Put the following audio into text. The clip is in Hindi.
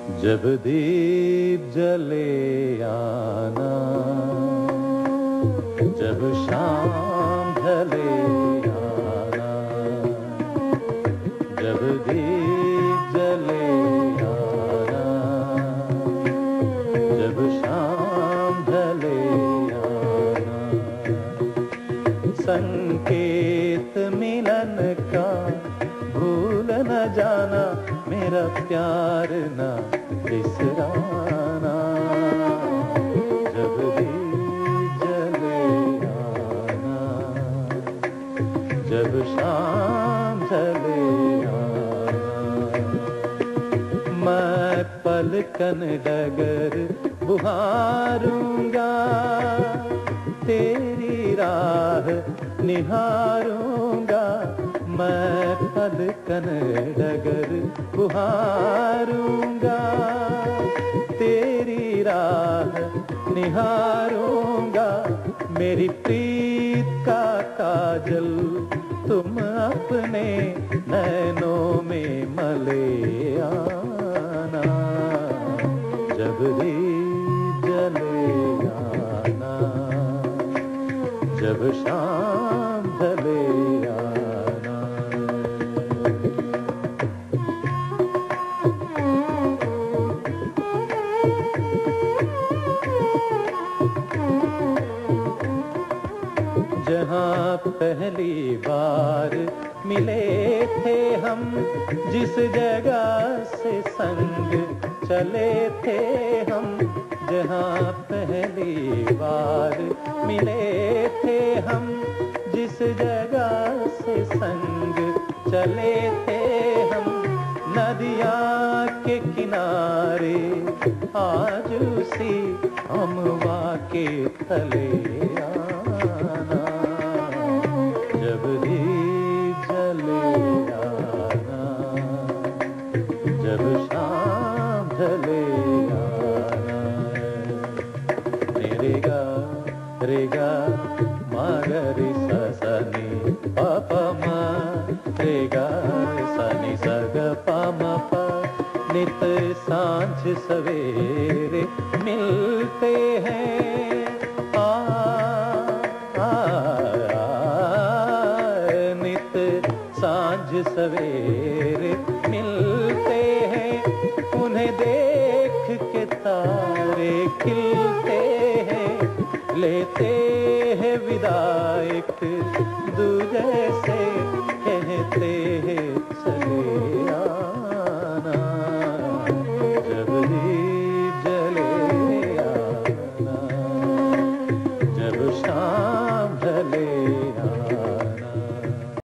जब दीप जले आना, जब शाम ढले आना, जब दीप जले आना, जब शाम ढले आना, संकेत मिलन का भूल न जाना, मेरा प्यार न बिसराना। जब दीप जले आना, जब शाम ढले आना, मैं पलकन डगर बुहारूंगा, तेरी राह निहारूंगा, मैं पलकन डगर बुहारूंगा, तेरी राह निहारूंगा, मेरी प्रीत का काजल तुम अपने नैनों में मले आना। जब दीप जले आना, जब शाम ढले आना। जहाँ पहली बार मिले थे हम, जिस जगह से संग चले थे हम, जहाँ पहली बार मिले थे हम, जिस जगह से संग चले थे हम, नदियाँ के किनारे आज उसी अमवा के तले आना। जब दीप जले आना, जब शाम ढले आना। रे गा मा गा रे सा सा नी पा पा मा, रे गा सा नी सा गा पा मा पा। नित सांझ सवेरे मिलते हैं, नित सांझ सवेरे मिलते हैं, उन्हें देख के तारे खिलते हैं, लेते हैं विदा एक दूजे से, कहते हैं चले